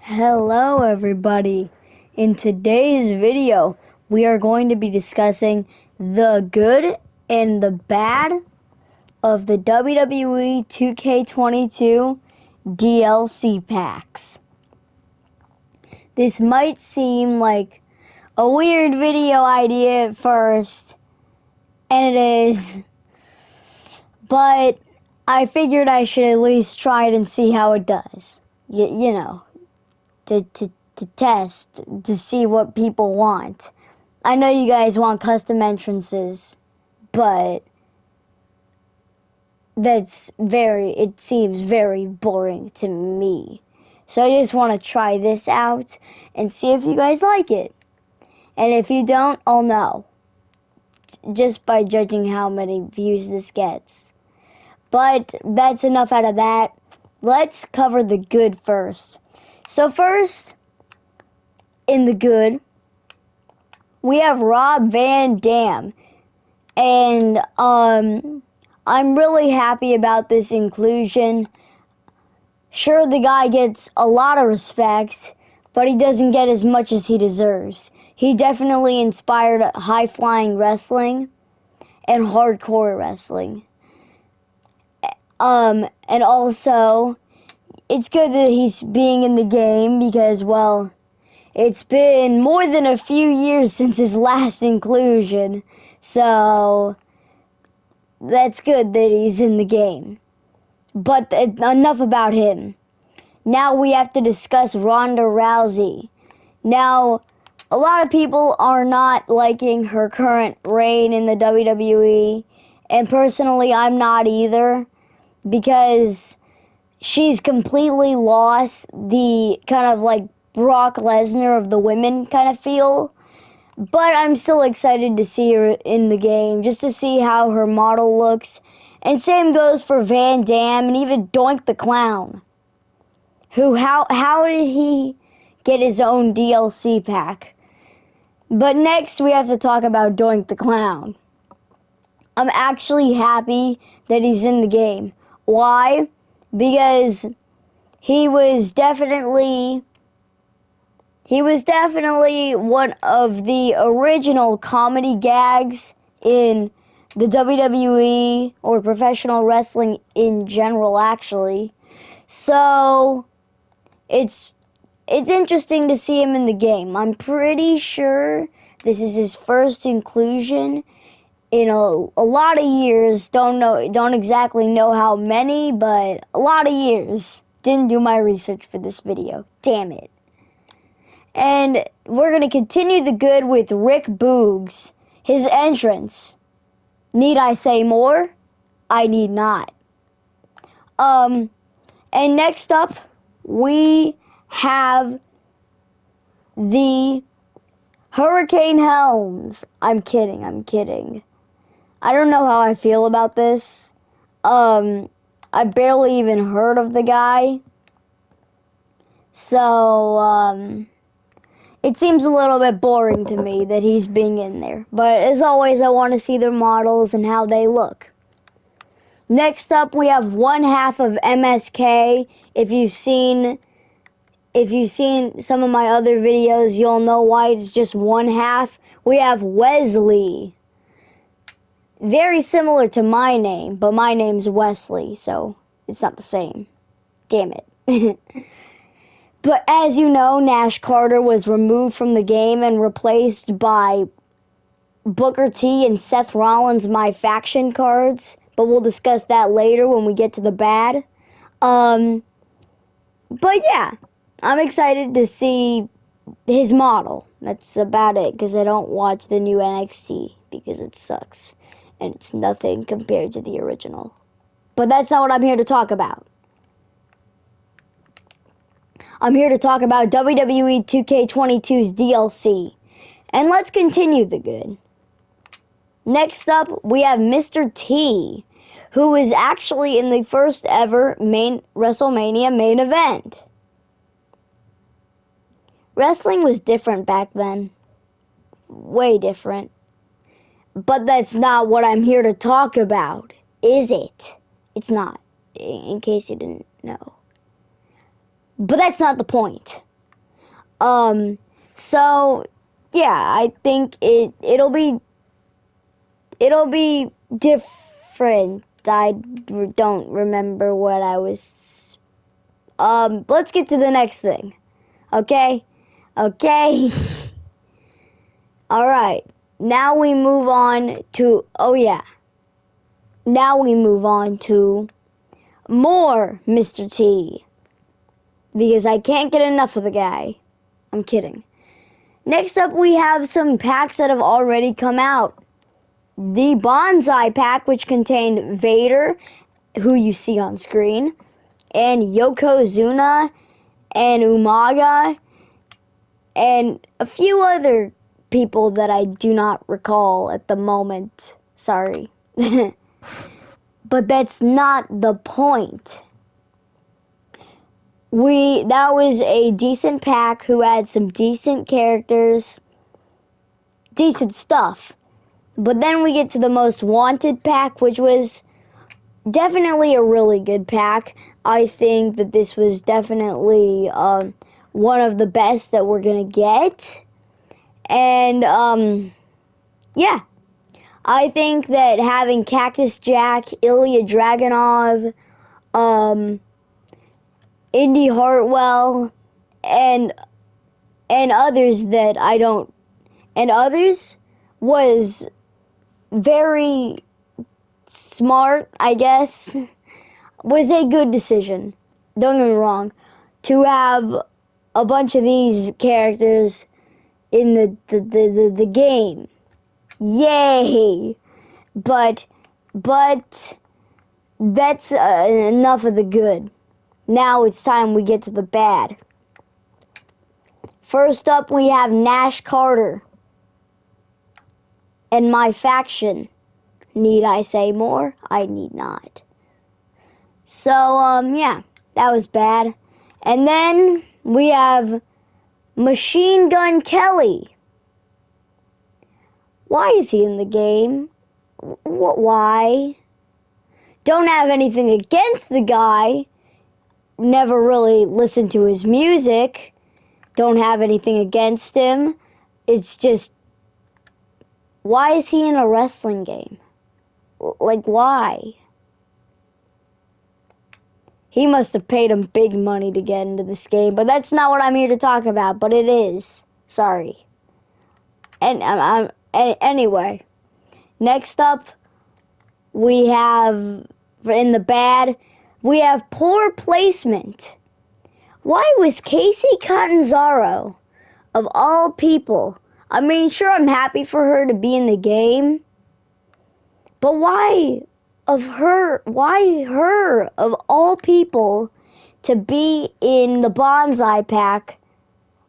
Hello everybody. In today's video, we are going to be discussing the good and the bad of the WWE 2K22 DLC packs. This might seem like a weird video idea at first, and it is, but I figured I should at least try it and see how it does. You know, to test, to see what people want. I know you guys want custom entrances, but it seems very boring to me. So I just want to try this out and see if you guys like it. And if you don't, I'll know, just by judging how many views this gets. But that's enough out of that. Let's cover the good first. So first, in the good, we have Rob Van Dam. And I'm really happy about this inclusion. Sure, the guy gets a lot of respect, but he doesn't get as much as he deserves. He definitely inspired high-flying wrestling and hardcore wrestling. And also, it's good that he's being in the game because, well, it's been more than a few years since his last inclusion, so that's good that he's in the game. But enough about him. Now we have to discuss Ronda Rousey. Now, a lot of people are not liking her current reign in the WWE, and personally I'm not either, because she's completely lost the kind of like Brock Lesnar of the women kind of feel. But I'm still excited to see her in the game, just to see how her model looks. And same goes for Van Dam and even Doink the Clown. How did he get his own DLC pack? But next we have to talk about Doink the Clown. I'm actually happy that he's in the game. Why? Because he was definitely one of the original comedy gags in the WWE, or professional wrestling in general, actually. So it's interesting to see him in the game. I'm pretty sure this is his first inclusion in a lot of years. Don't exactly know how many, but a lot of years. Didn't do my research for this video. Damn it. And we're going to continue the good with Rick Boogs. His entrance. Need I say more? I need not. And next up, we have the Hurricane Helms. I'm kidding. I don't know how I feel about this. I barely even heard of the guy. So, it seems a little bit boring to me that he's being in there. But as always, I want to see their models and how they look. Next up, we have one half of MSK. If you've seen some of my other videos, you'll know why it's just one half. We have Wesley. Very similar to my name, but my name's Wesley, so it's not the same. Damn it. But as you know, Nash Carter was removed from the game and replaced by Booker T and Seth Rollins, my faction cards. But we'll discuss that later when we get to the bad. But yeah, I'm excited to see his model. That's about it, because I don't watch the new NXT, because it sucks. And it's nothing compared to the original. But that's not what I'm here to talk about. I'm here to talk about WWE 2K22's DLC. And let's continue the good. Next up, we have Mr. T, who was actually in the first ever WrestleMania main event. Wrestling was different back then. Way different. But that's not what I'm here to talk about, is it? It's not, in case you didn't know. But that's not the point. So yeah, I think it'll be different. I don't remember what I was. Let's get to the next thing. Okay? Okay. All right. Now we move on to Now we move on to more Mr. T, because I can't get enough of the guy. I'm kidding. Next up, we have some packs that have already come out. The Bonsai pack, which contained Vader, who you see on screen, and Yokozuna, and Umaga, and a few other people that I do not recall at the moment. Sorry. But that's not the point. That was a decent pack who had some decent characters, decent stuff. But then we get to the most wanted pack, which was definitely a really good pack. I think that this was definitely one of the best that we're gonna get. And yeah, I think that having Cactus Jack, Ilya Dragunov, Indy Hartwell, and others that I don't, and others was very smart, I guess, was a good decision. Don't get me wrong. To have a bunch of these characters in the game. Yay! But that's enough of the good. Now it's time we get to the bad. First up, we have Nash Carter and my faction. Need I say more? I need not. So, yeah, that was bad. And then we have Machine Gun Kelly. Why is he in the game? Why? Don't have anything against the guy. Never really listened to his music. Don't have anything against him. It's just, why is he in a wrestling game? Like, why? He must have paid him big money to get into this game, but that's not what I'm here to talk about, but it is. Sorry. And anyway, next up, we have, in the bad, we have poor placement. Why was Casey Catanzaro, of all people, I mean, sure, I'm happy for her to be in the game, but why her, of all people, to be in the Bonsai pack?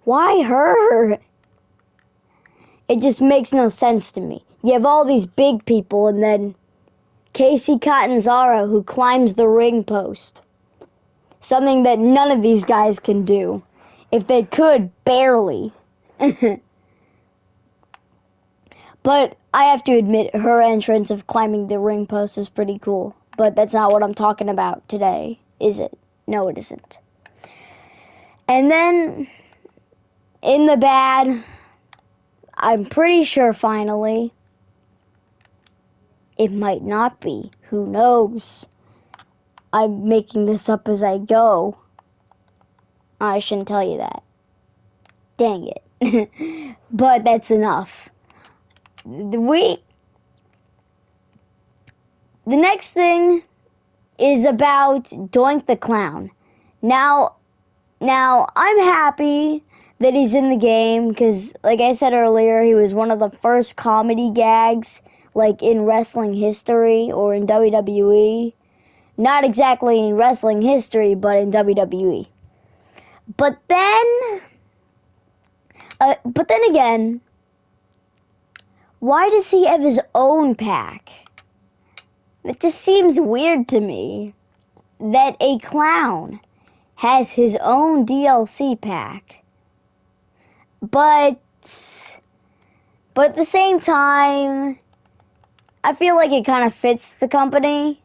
Why her? It just makes no sense to me. You have all these big people, and then Casey Catanzaro, who climbs the ring post. Something that none of these guys can do. If they could, barely. But I have to admit, her entrance of climbing the ring post is pretty cool. But that's not what I'm talking about today, is it? No, it isn't. And then, in the bad, I'm pretty sure finally, it might not be. Who knows? I'm making this up as I go. I shouldn't tell you that. Dang it. But that's enough. The next thing is about Doink the Clown. Now I'm happy that he's in the game because, like I said earlier, he was one of the first comedy gags, like in wrestling history or in WWE. Not exactly in wrestling history, but in WWE. But then again, why does he have his own pack? It just seems weird to me that a clown has his own DLC pack. But at the same time, I feel like it kind of fits the company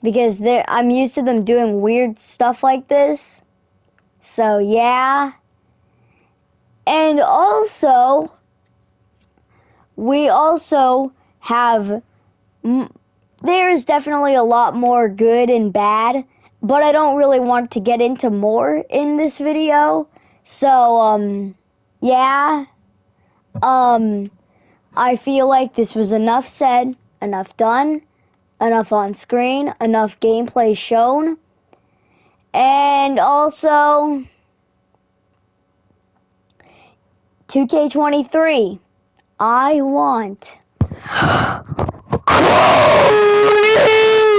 because I'm used to them doing weird stuff like this. So yeah. And also, we also have, there is definitely a lot more good and bad, but I don't really want to get into more in this video. So, yeah, I feel like this was enough said, enough done, enough on screen, enough gameplay shown. And also, 2K23, I want